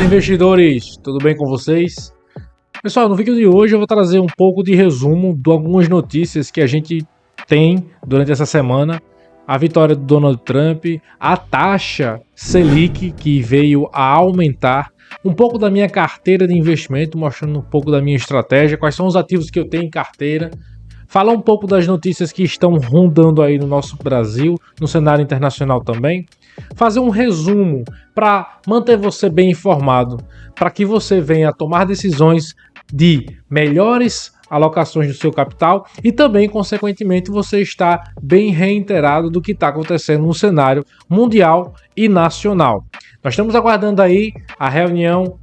Fala, investidores, tudo bem com vocês? Pessoal, no vídeo de hoje eu vou trazer um pouco de resumo de algumas notícias que a gente tem durante essa semana. A vitória do Donald Trump, a taxa Selic que veio a aumentar, um pouco da minha carteira de investimento, mostrando um pouco da minha estratégia, quais são os ativos que eu tenho em carteira. Falar um pouco das notícias que estão rondando aí no nosso Brasil, no cenário internacional também. Fazer um resumo para manter você bem informado, para que você venha tomar decisões de melhores alocações do seu capital e também, consequentemente, você está bem reiterado do que está acontecendo no cenário mundial e nacional. Nós estamos aguardando aí a reunião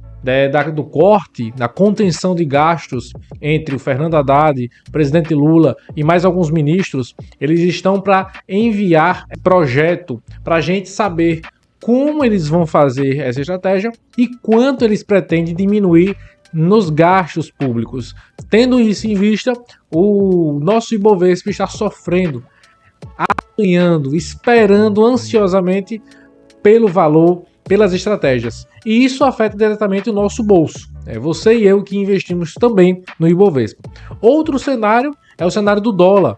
do corte, da contenção de gastos entre o Fernando Haddad, o presidente Lula e mais alguns ministros. Eles estão para enviar projeto para a gente saber como eles vão fazer essa estratégia e quanto eles pretendem diminuir nos gastos públicos. Tendo isso em vista, o nosso Ibovespa está sofrendo, apanhando, esperando ansiosamente pelo valor, pelas estratégias. E isso afeta diretamente o nosso bolso. É você e eu que investimos também no Ibovespa. Outro cenário é o cenário do dólar,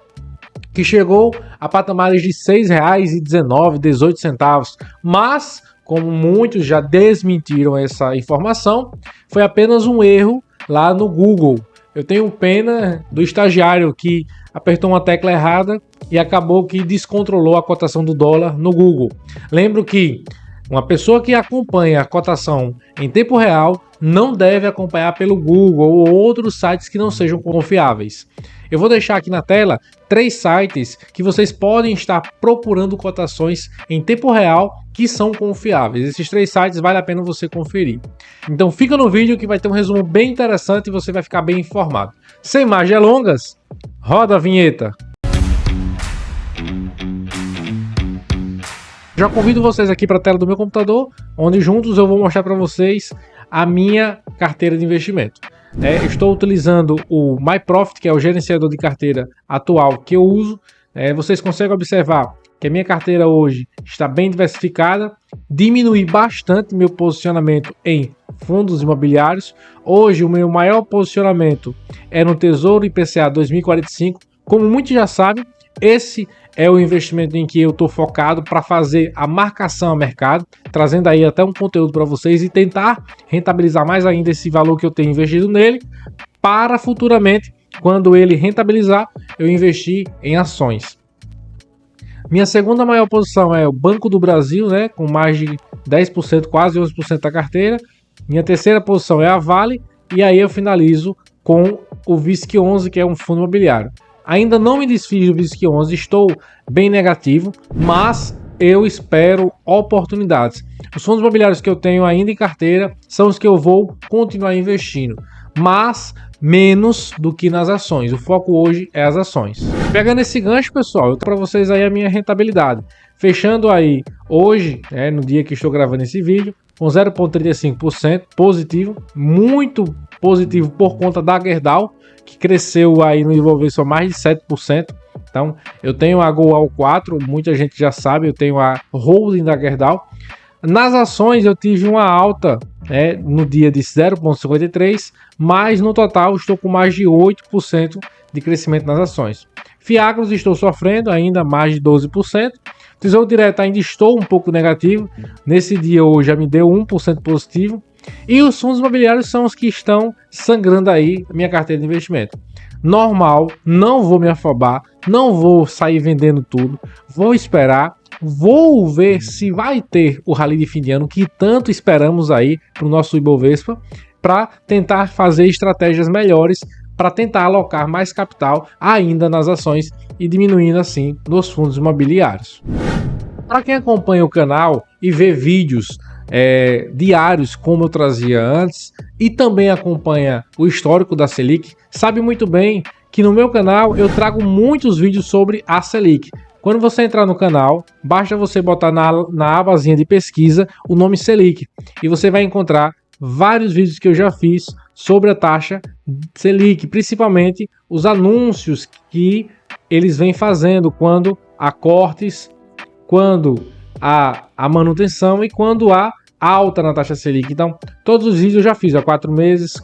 que chegou a patamares de R$ 6,19, 18 centavos. Mas, como muitos já desmentiram essa informação, foi apenas um erro lá no Google. Eu tenho pena do estagiário que apertou uma tecla errada e acabou que descontrolou a cotação do dólar no Google. Lembro que uma pessoa que acompanha a cotação em tempo real não deve acompanhar pelo Google ou outros sites que não sejam confiáveis. Eu vou deixar aqui na tela 3 sites que vocês podem estar procurando cotações em tempo real que são confiáveis. Esses 3 sites vale a pena você conferir. Então fica no vídeo que vai ter um resumo bem interessante e você vai ficar bem informado. Sem mais delongas, roda a vinheta. Já convido vocês aqui para a tela do meu computador, onde juntos eu vou mostrar para vocês a minha carteira de investimento. Estou utilizando o MyProfit, que é o gerenciador de carteira atual que eu uso. Vocês conseguem observar que a minha carteira hoje está bem diversificada, diminui bastante meu posicionamento em fundos imobiliários. Hoje o meu maior posicionamento é no Tesouro IPCA 2045. Como muitos já sabem, esse é o investimento em que eu estou focado para fazer a marcação a mercado, trazendo aí até um conteúdo para vocês e tentar rentabilizar mais ainda esse valor que eu tenho investido nele, para futuramente, quando ele rentabilizar, eu investir em ações. Minha segunda maior posição é o Banco do Brasil, com mais de 10%, quase 11% da carteira. Minha terceira posição é a Vale, e aí eu finalizo com o VISC11, que é um fundo imobiliário. Ainda não me desfiz do VISC11, estou bem negativo, mas eu espero oportunidades. Os fundos imobiliários que eu tenho ainda em carteira são os que eu vou continuar investindo, mas menos do que nas ações. O foco hoje é as ações. Pegando esse gancho, pessoal, eu trago para vocês aí a minha rentabilidade. Fechando aí hoje, no dia que estou gravando esse vídeo, com 0,35% positivo, muito positivo por conta da Gerdau, que cresceu aí no Ibovespa mais de 7%. Então, eu tenho a Goal 4, muita gente já sabe, eu tenho a holding da Gerdau. Nas ações eu tive uma alta no dia de 0,53%, mas no total estou com mais de 8% de crescimento nas ações. Fiagros estou sofrendo ainda mais de 12%. Tesouro Direto ainda estou um pouco negativo. Nesse dia hoje já me deu 1% positivo. E os fundos imobiliários são os que estão sangrando aí a minha carteira de investimento. Normal, não vou me afobar, não vou sair vendendo tudo, vou esperar, vou ver se vai ter o rally de fim de ano que tanto esperamos aí para o nosso Ibovespa, para tentar fazer estratégias melhores, para tentar alocar mais capital ainda nas ações e diminuindo assim nos fundos imobiliários. Para quem acompanha o canal e vê vídeos diários como eu trazia antes e também acompanha o histórico da Selic, sabe muito bem que no meu canal eu trago muitos vídeos sobre a Selic. Quando você entrar no canal, basta você botar na abazinha de pesquisa o nome Selic e você vai encontrar vários vídeos que eu já fiz sobre a taxa Selic, principalmente os anúncios que eles vêm fazendo quando há cortes, quando há a manutenção e quando há alta na taxa Selic. Então, todos os vídeos eu já fiz, 4 meses,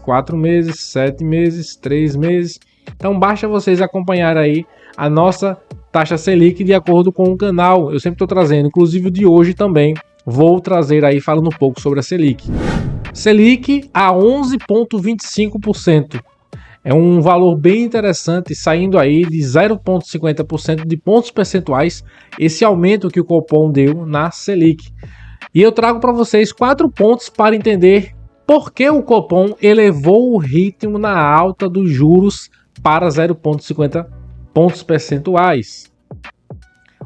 7 meses, 3 meses. Então, basta vocês acompanharem aí a nossa taxa Selic de acordo com o canal. Eu sempre estou trazendo, inclusive o de hoje também, vou trazer aí falando um pouco sobre a Selic. Selic a 11,25%. É um valor bem interessante, saindo aí de 0,50% de pontos percentuais, esse aumento que o Copom deu na Selic. E eu trago para vocês 4 pontos para entender por que o Copom elevou o ritmo na alta dos juros para 0,50 pontos percentuais.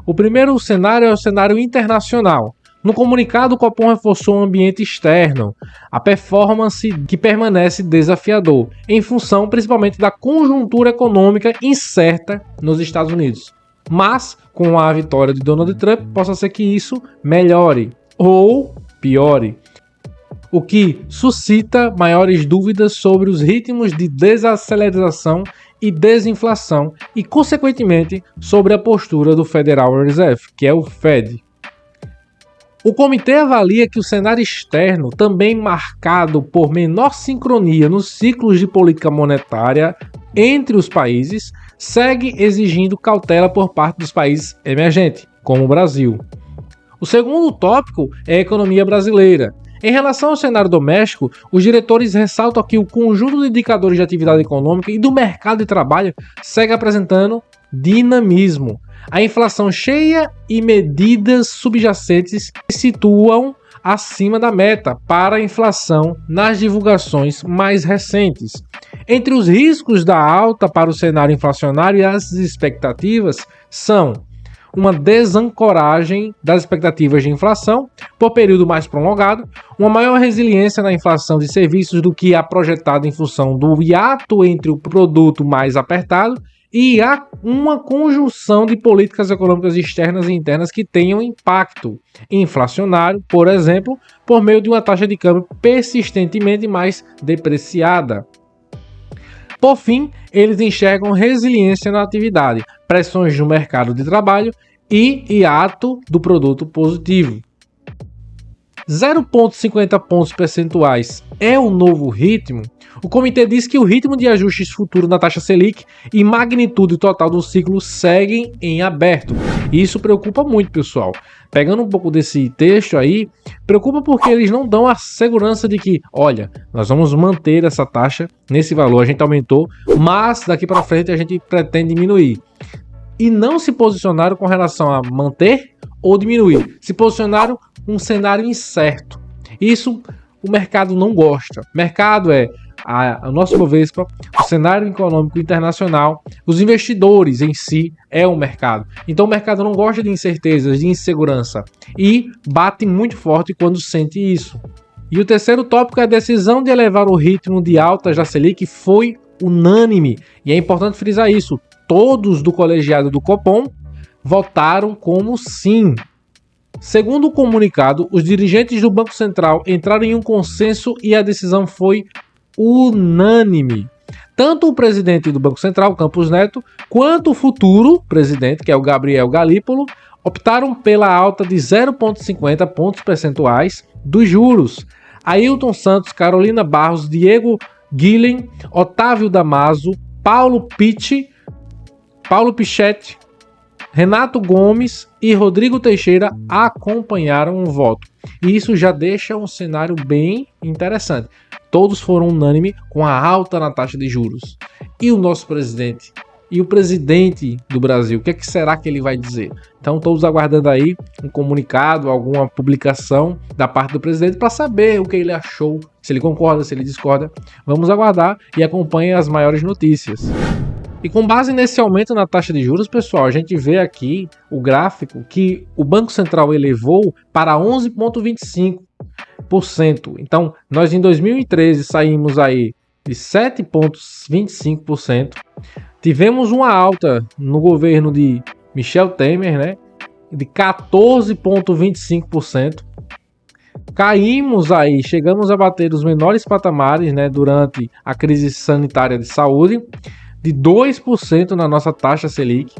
O primeiro cenário é o cenário internacional. No comunicado, o Copom reforçou o ambiente externo, a performance que permanece desafiador, em função principalmente da conjuntura econômica incerta nos Estados Unidos. Mas, com a vitória de Donald Trump, possa ser que isso melhore ou piore, o que suscita maiores dúvidas sobre os ritmos de desaceleração e desinflação e, consequentemente, sobre a postura do Federal Reserve, que é o Fed. O comitê avalia que o cenário externo, também marcado por menor sincronia nos ciclos de política monetária entre os países, segue exigindo cautela por parte dos países emergentes, como o Brasil. O segundo tópico é a economia brasileira. Em relação ao cenário doméstico, os diretores ressaltam que o conjunto de indicadores de atividade econômica e do mercado de trabalho segue apresentando dinamismo. A inflação cheia e medidas subjacentes se situam acima da meta para a inflação nas divulgações mais recentes. Entre os riscos da alta para o cenário inflacionário e as expectativas são uma desancoragem das expectativas de inflação por período mais prolongado, uma maior resiliência na inflação de serviços do que a projetada em função do hiato entre o produto mais apertado e há uma conjunção de políticas econômicas externas e internas que tenham impacto inflacionário, por exemplo, por meio de uma taxa de câmbio persistentemente mais depreciada. Por fim, eles enxergam resiliência na atividade, pressões no mercado de trabalho e hiato do produto positivo. 0,50 pontos percentuais é o novo ritmo? O comitê diz que o ritmo de ajustes futuro na taxa Selic e magnitude total do ciclo seguem em aberto. E isso preocupa muito, pessoal. Pegando um pouco desse texto aí, preocupa porque eles não dão a segurança de que, olha, nós vamos manter essa taxa nesse valor, a gente aumentou, mas daqui para frente a gente pretende diminuir. E não se posicionaram com relação a manter ou diminuir. Se posicionaram um cenário incerto. Isso o mercado não gosta. Mercado é o nosso Bovespa, o cenário econômico internacional, os investidores em si é o mercado. Então o mercado não gosta de incertezas, de insegurança e bate muito forte quando sente isso. E o terceiro tópico é a decisão de elevar o ritmo de altas da Selic foi unânime. E é importante frisar isso. Todos do colegiado do Copom votaram como sim. Segundo o comunicado, os dirigentes do Banco Central entraram em um consenso e a decisão foi unânime. Tanto o presidente do Banco Central, Campos Neto, quanto o futuro presidente, que é o Gabriel Galípolo, optaram pela alta de 0,50 pontos percentuais dos juros. Ailton Santos, Carolina Barros, Diego Guilhem, Otávio Damaso, Paulo Pichetti, Renato Gomes e Rodrigo Teixeira acompanharam o voto. E isso já deixa um cenário bem interessante. Todos foram unânimes com a alta na taxa de juros. E o nosso presidente? E o presidente do Brasil? O que será que ele vai dizer? Então, todos aguardando aí um comunicado, alguma publicação da parte do presidente para saber o que ele achou, se ele concorda, se ele discorda. Vamos aguardar e acompanhe as maiores notícias. E com base nesse aumento na taxa de juros, pessoal, a gente vê aqui o gráfico que o Banco Central elevou para 11,25%. Então, nós em 2013 saímos aí de 7,25%. Tivemos uma alta no governo de Michel Temer, né, de 14,25%. Caímos aí, chegamos a bater os menores patamares, né, durante a crise sanitária de saúde, de 2% na nossa taxa Selic.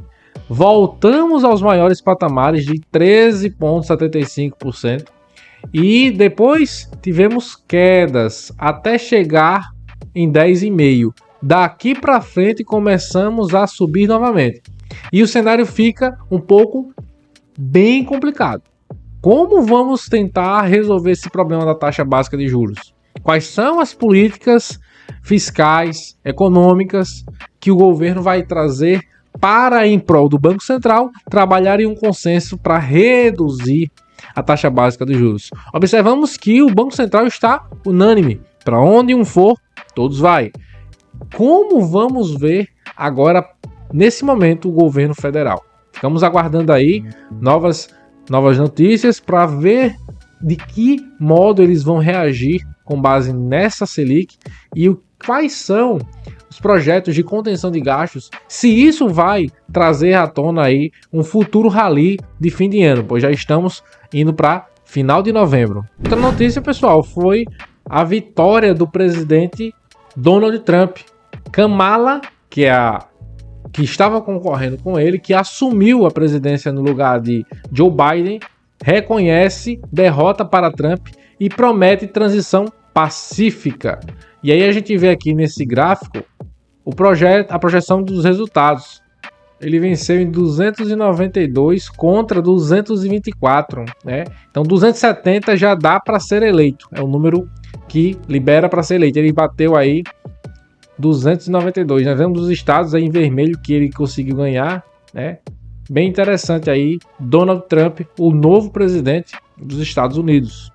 Voltamos aos maiores patamares de 13,75%. E depois tivemos quedas até chegar em 10,5. Daqui para frente começamos a subir novamente. E o cenário fica um pouco bem complicado. Como vamos tentar resolver esse problema da taxa básica de juros? Quais são as políticas fiscais, econômicas que o governo vai trazer para, em prol do Banco Central, trabalhar em um consenso para reduzir a taxa básica de juros? Observamos que o Banco Central está unânime. Para onde um for, todos vai. Como vamos ver agora, nesse momento, o governo federal? Ficamos aguardando aí novas notícias para ver de que modo eles vão reagir com base nessa Selic e quais são os projetos de contenção de gastos, se isso vai trazer à tona aí um futuro rally de fim de ano, pois já estamos indo para final de novembro. Outra notícia, pessoal, foi a vitória do presidente Donald Trump. Kamala, que estava concorrendo com ele, que assumiu a presidência no lugar de Joe Biden, reconhece derrota para Trump e promete transição pacífica. E aí a gente vê aqui nesse gráfico a projeção dos resultados. Ele venceu em 292 contra 224, né? Então 270 já dá para ser eleito. É o número que libera para ser eleito. Ele bateu aí 292. Nós vemos os estados aí em vermelho que ele conseguiu ganhar, né? Bem interessante aí, Donald Trump, o novo presidente dos Estados Unidos.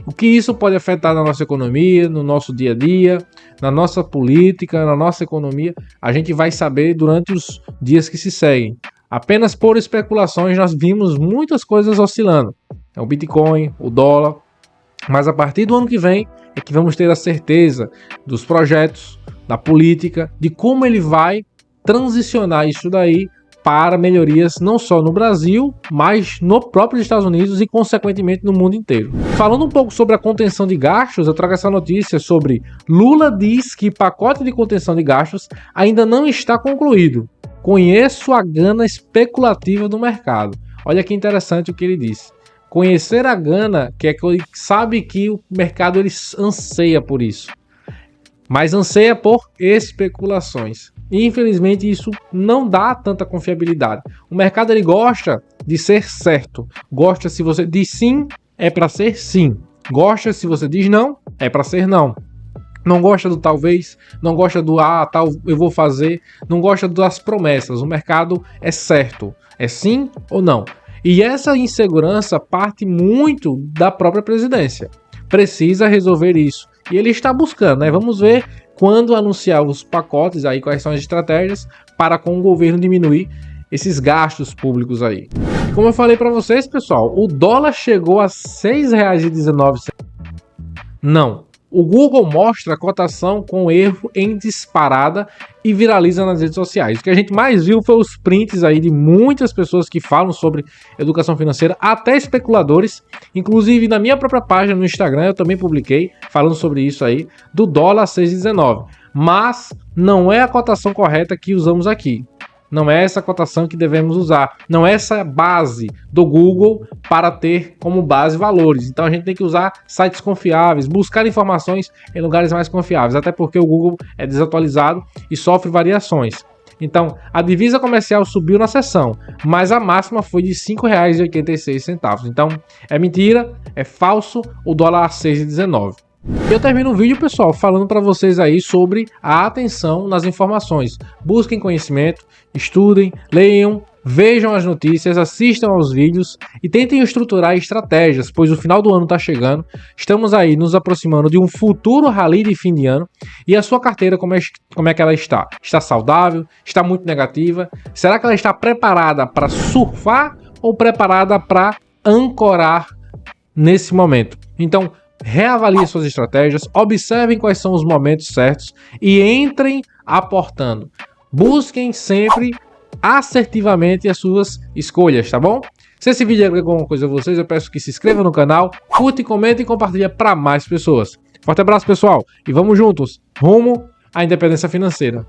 O que isso pode afetar na nossa economia, no nosso dia a dia, na nossa política, na nossa economia, a gente vai saber durante os dias que se seguem. Apenas por especulações nós vimos muitas coisas oscilando. O Bitcoin, o dólar, mas a partir do ano que vem é que vamos ter a certeza dos projetos, da política, de como ele vai transicionar isso daí para melhorias não só no Brasil, mas no próprio Estados Unidos e, consequentemente, no mundo inteiro. Falando um pouco sobre a contenção de gastos, eu trago essa notícia sobre Lula diz que pacote de contenção de gastos ainda não está concluído. Conheço a gana especulativa do mercado. Olha que interessante o que ele disse. Conhecer a gana, que ele sabe que o mercado ele anseia por isso, mas anseia por especulações. E infelizmente isso não dá tanta confiabilidade. O mercado ele gosta de ser certo. Gosta se você diz sim, é para ser sim. Gosta se você diz não, é para ser não. Não gosta do talvez, não gosta do tal eu vou fazer, não gosta das promessas. O mercado é certo, é sim ou não. E essa insegurança parte muito da própria presidência. Precisa resolver isso. E ele está buscando, né? Vamos ver quando anunciar os pacotes aí, quais são as estratégias para com o governo diminuir esses gastos públicos aí. E como eu falei para vocês, pessoal, o dólar chegou a R$ 6,19. Não. O Google mostra a cotação com erro em disparada e viraliza nas redes sociais. O que a gente mais viu foi os prints aí de muitas pessoas que falam sobre educação financeira, até especuladores. Inclusive na minha própria página no Instagram eu também publiquei falando sobre isso aí, do dólar a 6,19. Mas não é a cotação correta que usamos aqui. Não é essa cotação que devemos usar. Não é essa base do Google para ter como base valores. Então a gente tem que usar sites confiáveis, buscar informações em lugares mais confiáveis. Até porque o Google é desatualizado e sofre variações. Então a divisa comercial subiu na sessão, mas a máxima foi de R$ 5,86. Então é mentira, é falso o dólar a 6,19. Eu termino o vídeo, pessoal, falando para vocês aí sobre a atenção nas informações. Busquem conhecimento, estudem, leiam, vejam as notícias, assistam aos vídeos e tentem estruturar estratégias, pois o final do ano está chegando. Estamos aí nos aproximando de um futuro rally de fim de ano. E a sua carteira, como é que ela está? Está saudável? Está muito negativa? Será que ela está preparada para surfar ou preparada para ancorar nesse momento? Então, reavaliem suas estratégias, observem quais são os momentos certos e entrem aportando. Busquem sempre assertivamente as suas escolhas, tá bom? Se esse vídeo agregou alguma coisa a vocês, eu peço que se inscreva no canal, curta, comente e compartilhe para mais pessoas. Forte abraço, pessoal, e vamos juntos rumo à independência financeira.